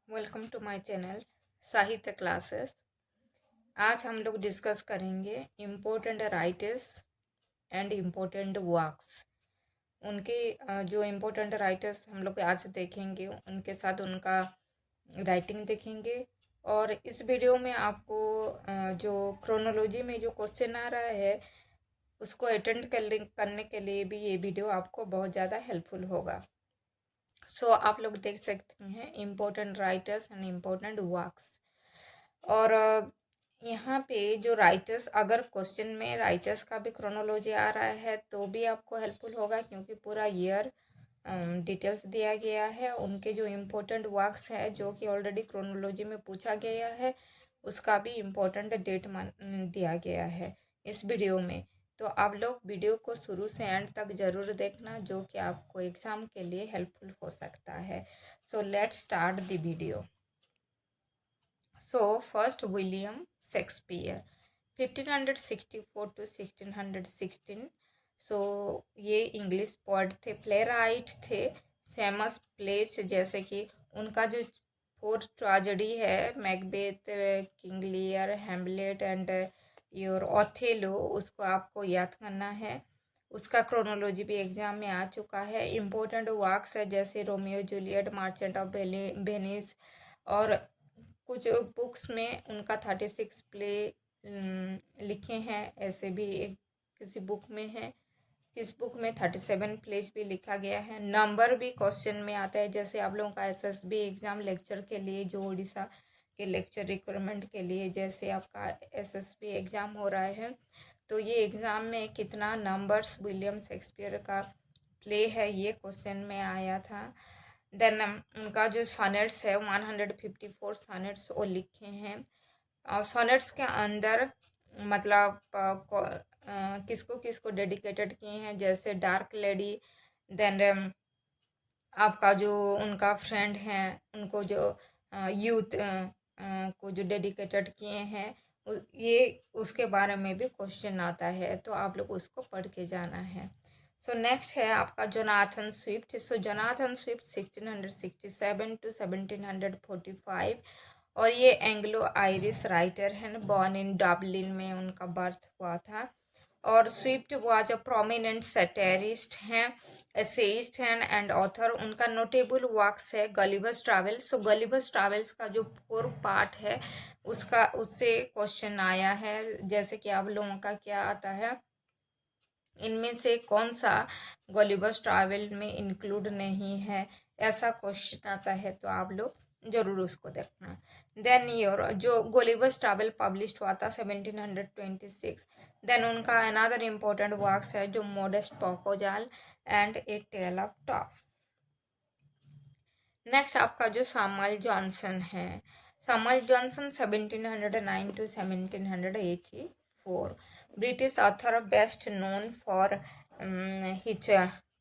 Welcome to my channel साहित्य classes. आज हम लोग डिस्कस करेंगे important writers and important works. उनके जो इम्पोर्टेंट राइटर्स हम लोग आज देखेंगे, उनके साथ उनका राइटिंग देखेंगे। और इस वीडियो में आपको जो क्रोनोलॉजी में जो क्वेश्चन आ रहा है उसको अटेंड करने के लिए भी ये वीडियो आपको बहुत ज़्यादा हेल्पफुल होगा। सो आप लोग देख सकते हैं important writers and important works. और यहाँ पे जो राइटर्स, अगर क्वेश्चन में राइटर्स का भी क्रोनोलॉजी आ रहा है तो भी आपको हेल्पफुल होगा, क्योंकि पूरा ईयर डिटेल्स दिया गया है। उनके जो इम्पोर्टेंट वर्क्स है जो कि ऑलरेडी क्रोनोलॉजी में पूछा गया है, उसका भी इम्पोर्टेंट डेट दिया गया है इस वीडियो में। तो आप लोग वीडियो को शुरू से एंड तक ज़रूर देखना, जो कि आपको एग्ज़ाम के लिए हेल्पफुल हो सकता है। So let's start the video. So first, William Shakespeare 1564 to 1616। सो ये इंग्लिश पोएट थे, प्ले राइट थे। फेमस प्लेस जैसे कि उनका जो 4 ट्रेजेडी है, Macbeth, King Lear, Hamlet and your Othello, उसको आपको याद करना है। उसका क्रोनोलॉजी भी एग्जाम में आ चुका है। इम्पोर्टेंट वर्क्स है जैसे Romeo Juliet, merchant of Venice. और कुछ बुक्स में उनका 36 प्ले लिखे हैं, ऐसे भी एक किसी बुक में है। किस बुक में 37 प्लेज भी लिखा गया है। नंबर भी क्वेश्चन में आता है, जैसे आप लोगों का एसएसबी एग्ज़ाम लेक्चर के लिए, जो उड़ीसा के लेक्चर रिक्वायरमेंट के लिए जैसे आपका एसएसबी एग्ज़ाम हो रहा है, तो ये एग्ज़ाम में कितना नंबर्स विलियम शेक्सपियर का प्ले है, ये क्वेश्चन में आया था। देन उनका जो सोनेट्स है 154 सोनेट्स वो लिखे हैं। और सोनेट्स के अंदर मतलब किसको किसको डेडिकेटेड किए हैं, जैसे डार्क लेडी। देन आपका जो उनका फ्रेंड हैं उनको जो यूथ को जो डेडिकेटेड किए हैं, ये उसके बारे में भी क्वेश्चन आता है, तो आप लोग उसको पढ़ के जाना है। सो नेक्स्ट है आपका Jonathan Swift. So Jonathan Swift 1667 to 1745, और ये एंग्लो आयरिश राइटर हैं। बॉर्न इन डब्लिन में उनका बर्थ हुआ था। और स्विफ्ट वाज अ प्रोमिनेंट सैटिरिस्ट हैं, एसेइस्ट हैं एंड ऑथर। उनका नोटेबल वर्क्स है गलिवर्स ट्रैवल। सो गलिवर्स ट्रैवल्स का जो 4 पार्ट है उसका उससे क्वेश्चन आया है, जैसे कि आप लोगों का क्या आता है, इनमें से कौन सा गॉलिवर्स ट्रैवल में इंक्लूड नहीं है, ऐसा क्वेश्चन आता है, तो आप लोग जरूर उसको देखना। देन योर जो गॉलिवर्स ट्रैवल पब्लिश हुआ था 1726। देन उनका अनदर इम्पोर्टेंट वर्क्स है जो modest proposal and a tale of tub. Next आपका जो सैमुअल जॉनसन है, Samuel Johnson 1709 to 1784, British author, best known for his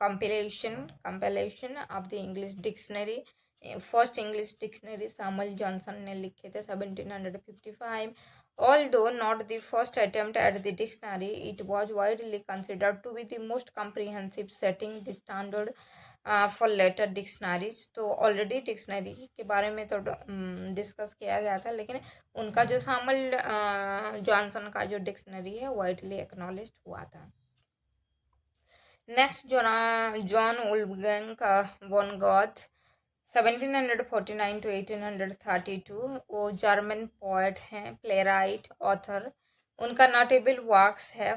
compilation of the English dictionary। First English dictionary Samuel Johnson ने लिखे थे 1755। Although not the first attempt at the dictionary, it was widely considered to be the most comprehensive, setting the standard for later dictionaries. तो already dictionary के बारे में तो discuss किया गया था, लेकिन उनका जो सैमुअल जॉनसन का जो डिक्शनरी है वाइडली एक्नॉलेज्ड हुआ था। नेक्स्ट जॉन वुल्फगैंग का वॉन गॉथ 1749 to 1832, वो जर्मन पोएट हैं, प्ले राइट, ऑथर। उनका नोटेबल वर्क्स है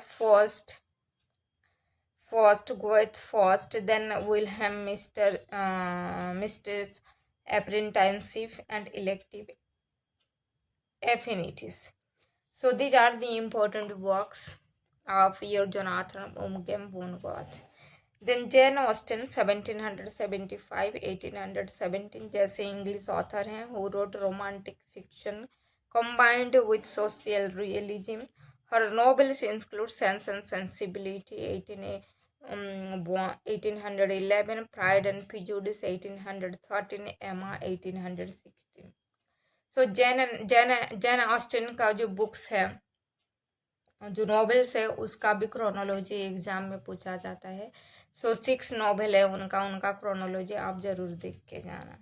Faust, Goethe Faust, then Wilhelm Mister's apprenticeship and elective affinities. So these are the important works of your Jonathan Umgem von Goethe. Then Jane Austen 1775 1817, जैसे English author हैं who wrote romantic fiction combined with social realism. Her novels include Sense and Sensibility 1811, Pride and Prejudice 1813, Emma 1816। So Jain Austin का जो books है, जो novels है, उसका भी chronology exam में पूछा जाता है। सो 6 नॉवेल है उनका क्रोनोलॉजी आप जरूर देख के जाना।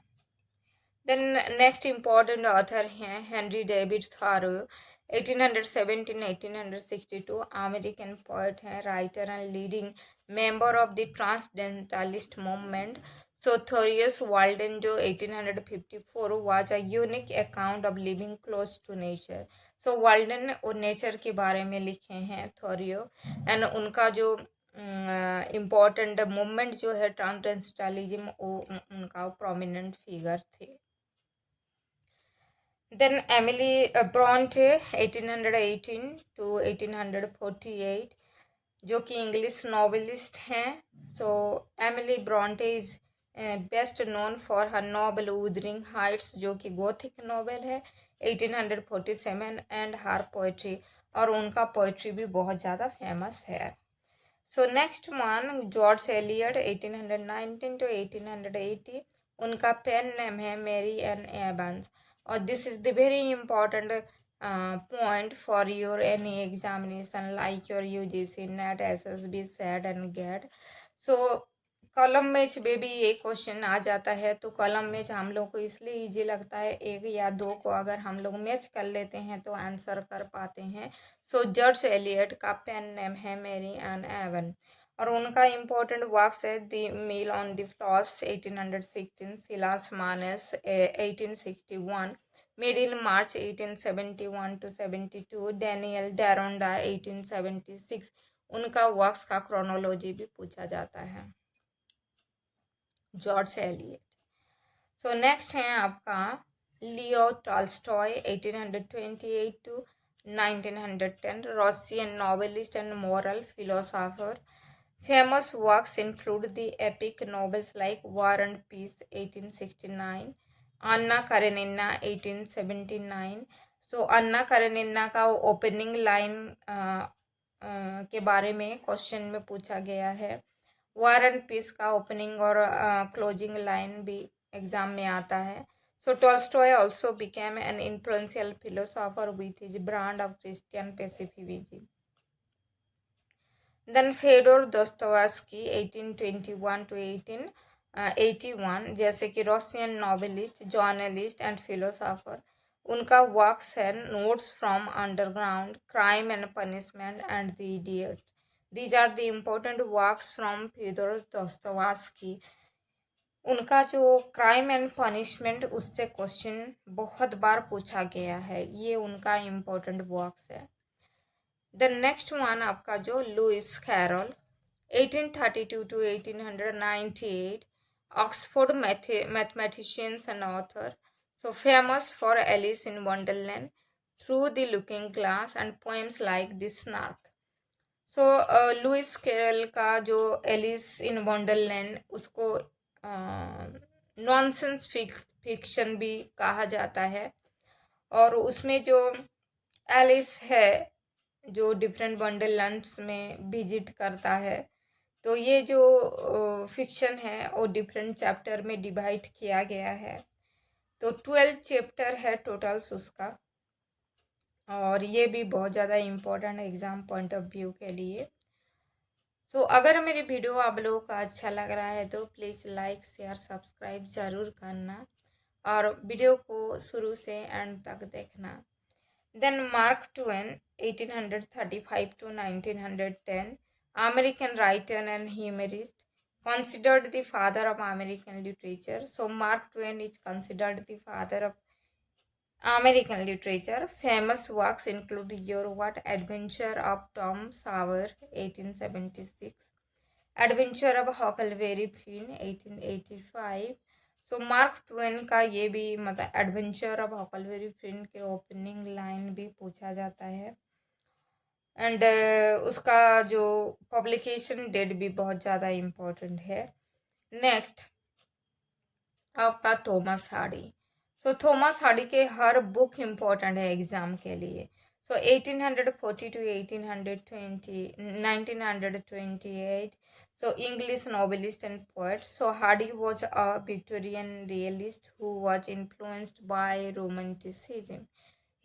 देन नेक्स्ट इम्पॉर्टेंट ऑथर हैं Henry David Thoreau, 1817-1862, American poet हैं, writer and leading member of the transcendentalist movement. So Thoreau's Walden जो 1854 was a unique account of living close to nature. So Walden और nature के बारे में लिखे हैं थोरियो, and उनका जो इम्पोर्टेंट मूवमेंट जो है ट्रांसडेंटलिज्म, वो उनका प्रोमिनेंट फिगर थे. Then Emily Bronte 1818 to 1848, जो कि इंग्लिश नॉवेलिस्ट हैं. So Emily Bronte is best known for her novel Wuthering Heights, जो कि गोथिक नॉवेल है 1847, एंड हर पोइट्री, और उनका पोइट्री भी बहुत ज़्यादा फेमस है. So next one George Eliot 1819 to 1880, उनका पेन नेम है मेरी एन एवंस. और this is the very important point for your any examination like your UGC, NET, SSB, SET and GAT. So column match में भी ये question आ जाता है, तो column match हम लोग को इसलिए इजी लगता है, एक या दो को अगर हम लोग मैच कर लेते हैं तो आंसर कर पाते हैं. सो जॉर्ज एलियट का पेन नेम है मेरी एन एवन, और उनका इम्पोर्टेंट वर्क्स है the Mill on the Floss 1816, Silas मानस 1861, Middlemarch 1871 to 72, Daniel Deronda 1876. उनका वर्क्स का क्रोनोलॉजी भी पूछा जाता है. George Eliot. सो नेक्स्ट है आपका Leo Tolstoy 1828 to 1910, Russian novelist and moral philosopher. Famous works include the epic novels like War and Peace 1869, Anna Karenina 1879. So Anna Karenina का opening line के बारे में क्वेश्चन में पूछा गया है. वॉर एंड पीस का ओपनिंग और क्लोजिंग लाइन भी एग्जाम में आता है. So Tolstoy also became an influential philosopher with his brand of Christian pacifism. Then Fyodor Dostoevsky 1821 to 1881, जैसे कि Russian novelist, journalist and philosopher. उनका वर्क्स है Notes from Underground, Crime and Punishment and the Idiot. These are the important works from Fyodor Dostoevsky. उनका जो Crime and Punishment, उससे question बहुत बार पूछा गया है, ये उनका इम्पोर्टेंट वर्क्स है. द नेक्स्ट वन आपका जो Lewis Carroll 1832 to 1898, Oxford mathematicians and author. So famous for Alice in Wonderland, through the looking glass and poems like the snark. So Lewis Carroll का जो एलिस इन वंडरलैंड, उसको nonsense fiction भी कहा जाता है, और उसमें जो एलिस है जो डिफरेंट वंडरलैंड्स में विजिट करता है, तो ये जो फिक्शन है वो डिफरेंट चैप्टर में डिवाइड किया गया है. तो 12 चैप्टर है टोटल्स उसका, और ये भी बहुत ज़्यादा इम्पोर्टेंट है एग्ज़ाम पॉइंट ऑफ व्यू के लिए. सो अगर मेरी वीडियो आप लोगों का अच्छा लग रहा है तो प्लीज़ लाइक शेयर सब्सक्राइब ज़रूर करना, और वीडियो को शुरू से एंड तक देखना. Then Mark Twain 1835 to 1910, American writer and humorist, considered the father of American literature. So Mark Twain is considered the father of American literature. Famous works include Your What Adventure of Tom Sawyer 1876, Adventure of Huckleberry Finn 1885. So mark Twain का ये भी मतलब adventure of Huckleberry Finn के opening line भी पूछा जाता है, and उसका जो पब्लिकेशन डेट भी बहुत ज़्यादा इम्पोर्टेंट है. नेक्स्ट आपका थॉमस हार्डी. सो थॉमस हार्डी के हर बुक इम्पोर्टेंट है एग्जाम के लिए. सो 1840 to 1820, 1928. So English novelist and poet. So Hardy was a Victorian realist who was influenced by Romanticism.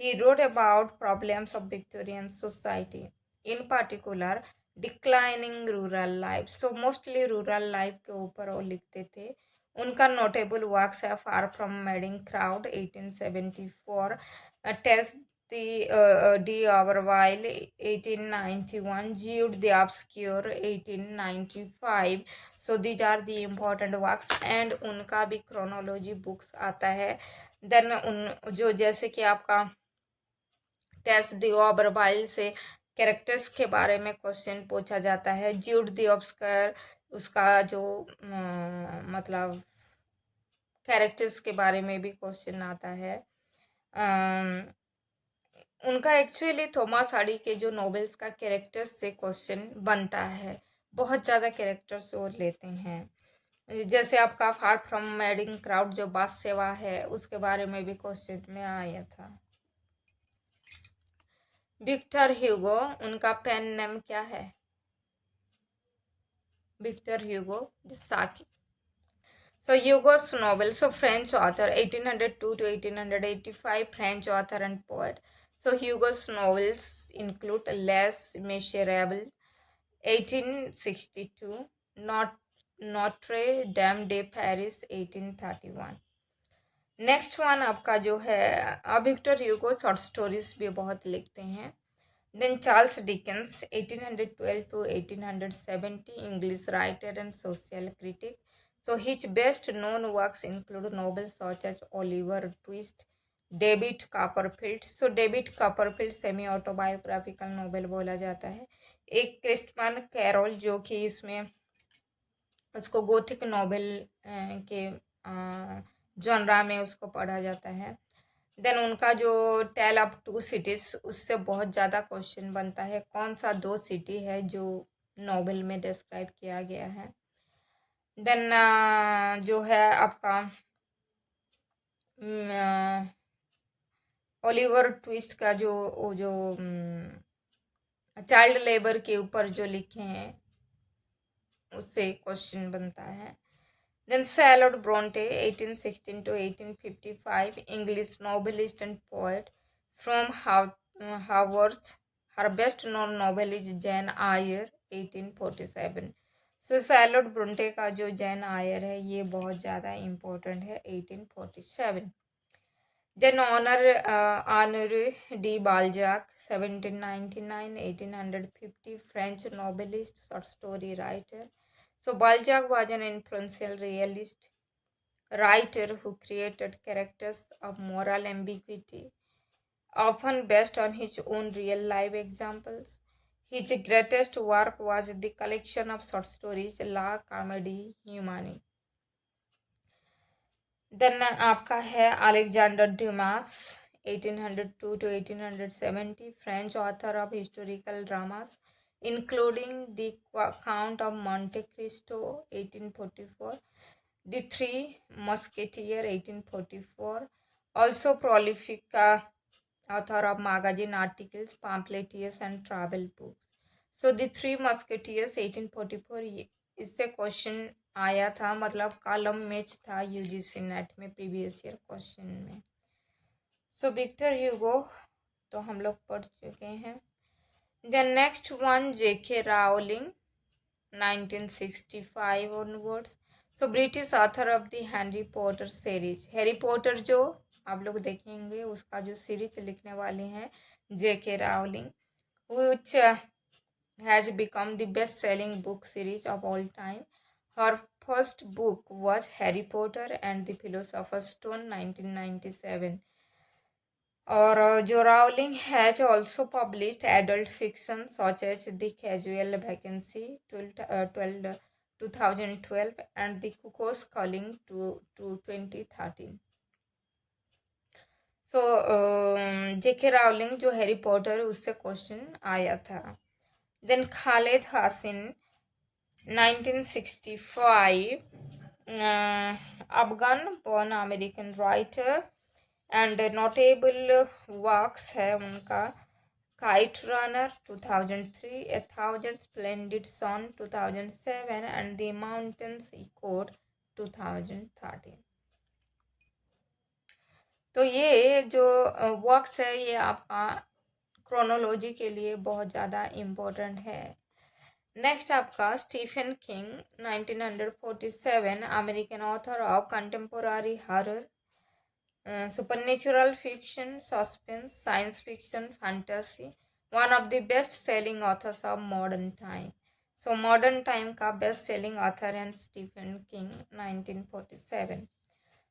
He wrote about problems of Victorian society, in particular declining rural life. So mostly rural life के ऊपर वो लिखते थे. उनका notable works है Far from Madding Crowd 1874, Tess डी ऑवरवाइल 1891, Jude the Obscure 1895. So these are the important works and उनका भी क्रोनोलॉजी बुक्स आता है. देन उन जो जैसे कि आपका टेस्ट द ऑवरवाइल से कैरेक्टर्स के बारे में क्वेश्चन पूछा जाता है. ज्यूड द ऑब्सक्योर उसका जो मतलब कैरेक्टर्स के बारे में भी क्वेश्चन आता है. उनका एक्चुअली थॉमस हार्डी के जो नॉवेल्स का कैरेक्टर्स से क्वेश्चन बनता है. बहुत ज़्यादा कैरेक्टर्स वो लेते हैं. जैसे आपका फार फ्रॉम मेडिंग क्राउड जो बस सेवा है उसके बारे में भी क्वेश्चन में आया था. विक्टर ह्यूगो उनका पेन नेम क्या है? विक्टर ह्यूगो साकी. So Hugo's novel, so French author, 1802 to 1885, French author and poet. So Hugo's novels include Les Miserables, 1862, Notre Dame de Paris, 1831. Next one आपका जो है विक्टर ह्यूगो शॉर्ट स्टोरीज भी बहुत लिखते हैं. Then Charles Dickens 1812 to 1870, English writer and social critic. So his best known works include novels such as Oliver Twist, David Copperfield. So David Copperfield semi autobiographical novel बोला जाता है. एक क्रिस्टमन carol जो कि इसमें उसको गोथिक नोवेल के genre में उसको पढ़ा जाता है. देन उनका जो टेल ऑफ टू सिटीज उससे बहुत ज़्यादा क्वेश्चन बनता है. कौन सा दो सिटी है जो नोवेल में डिस्क्राइब किया गया है. देन जो है आपका ओलिवर ट्विस्ट का जो चाइल्ड लेबर के ऊपर जो लिखे हैं उससे क्वेश्चन बनता है. Then Charlotte Bronte, 1816 to 1855, English novelist and poet from Haworth. Her best known novel is Jane Eyre, 1847. So Charlotte Bronte का जो जैन आयर है ये बहुत ज़्यादा इम्पोर्टेंट है, 1847. Then Honoré de Balzac, 1799, 1850, French novelist, short story writer. So Balzac was an influential realist writer who created characters of moral ambiguity, often based on his own real life examples. His greatest work was the collection of short stories La Comédie Humaine. Then आपका है Alexandre Dumas 1802 to 1870, French author of historical dramas including the Count of Monte Cristo 1844, The Three Musketeers 1844, also prolific author of magazine articles, pamphlets and travel books. So The Three Musketeers 1844 इससे question आया था, मतलब column match था UGC net में previous year question में. सो Victor Hugo तो हम लोग पढ़ चुके हैं. Then next one JK Rowling 1965 onwards. So British author of the Harry Potter series. Harry Potter जो आप लोग देखेंगे उसका जो सीरीज लिखने वाले हैं जेके Rowling, which has become the best-selling book series of all time. Her first book was Harry Potter and the Philosopher's Stone 1997. और जो Rowling has also published adult fiction such as The Casual Vacancy 2012 and The Cuckoo's Calling to 2013. So JK Rowling जो Harry Potter उससे question आया था. Then Khaled Hosseini 1965, Afghan born American writer and notable works है उनका Kite Runner 2003, A Thousand Splendid Sun 2007 and the Mountains Echoed 2013. तो ये जो works है ये आपका क्रोनोलॉजी के लिए बहुत ज़्यादा इम्पोर्टेंट है. नेक्स्ट आपका Stephen King 1947 American author of contemporary horror, supernatural fiction, suspense, science fiction, fantasy, one of the best selling authors of modern time. So modern time का best selling author and Stephen King 1947.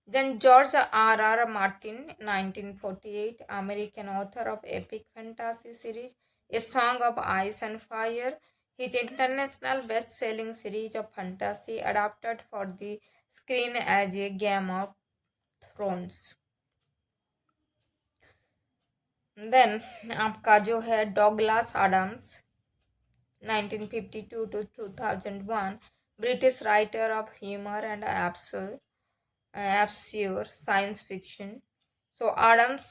Then George R. Martin 1948, American author of epic fantasy series A Song of Ice and Fire. His international best-selling series of fantasy adapted for the screen as a Game of Thrones. देन आपका जो है Douglas Adams 1952 to 2001, British writer of humour and absurd science fiction. So Adams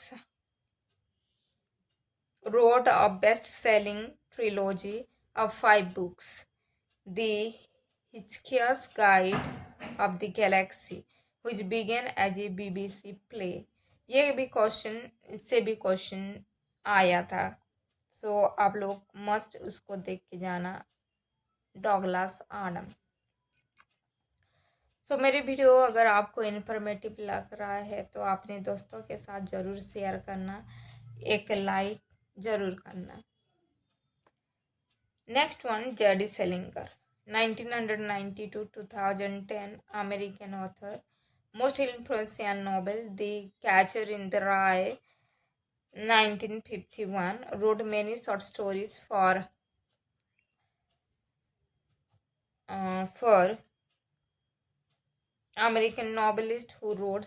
wrote a best-selling trilogy of 5 books, The Hitchhiker's Guide of the Galaxy, which began as a BBC play. ये भी question, इससे भी question आया था, सो आप लोग must उसको देख के जाना, डॉगलास आडम। सो मेरी वीडियो अगर आपको इन्फॉर्मेटिव लग रहा है तो अपने दोस्तों के साथ ज़रूर शेयर करना, एक लाइक ज़रूर करना। Next one JD Salinger 1990 to 2010, American author, most influential novel The Catcher in the Rye 1951, wrote many short stories for American novelist who wrote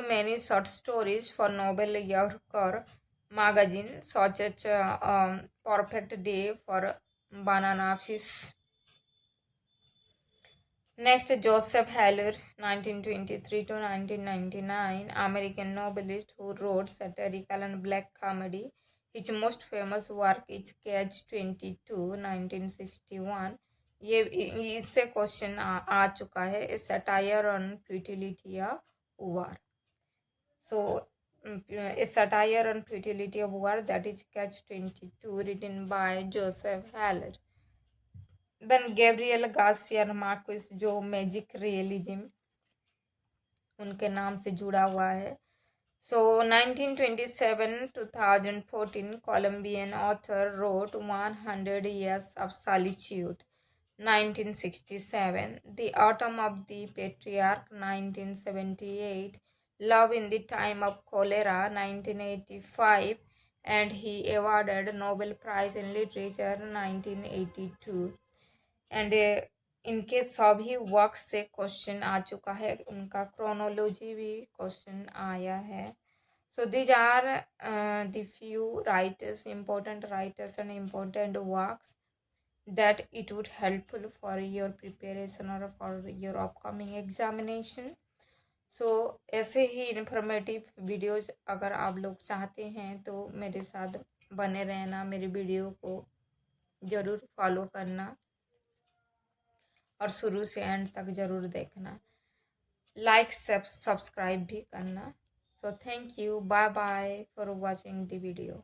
many short stories for Novel Yorker magazine, such as Perfect Day for Banana Fish. Next, Joseph Heller 1923 to 1999, American novelist who wrote satirical and black comedy. His most famous work is Catch 22 1961. ये इससे question आ चुका है, a satire on futility of war. So a satire on futility of war, that is Catch 22, written by Joseph Heller. Then Gabriel Garcia Marquez, जो magic realism उनके नाम से जुड़ा हुआ है. So 1927-2014, Colombian author wrote 100 Years of Solitude 1967, The Autumn of the Patriarch 1978, Love in the Time of Cholera 1985, and he awarded Nobel Prize in Literature 1982. And इनके सभी work से क्वेश्चन आ चुका है, उनका क्रोनोलॉजी भी क्वेश्चन आया है. So these are the few writers, important writers and important works that it would helpful for your preparation or for your upcoming examination. So ऐसे ही इन्फॉर्मेटिव वीडियोज अगर आप लोग चाहते हैं तो मेरे साथ बने रहना, मेरी वीडियो को ज़रूर फॉलो करना और शुरू से एंड तक ज़रूर देखना, लाइक सब्सक्राइब भी करना. So thank you, bye bye for watching the video.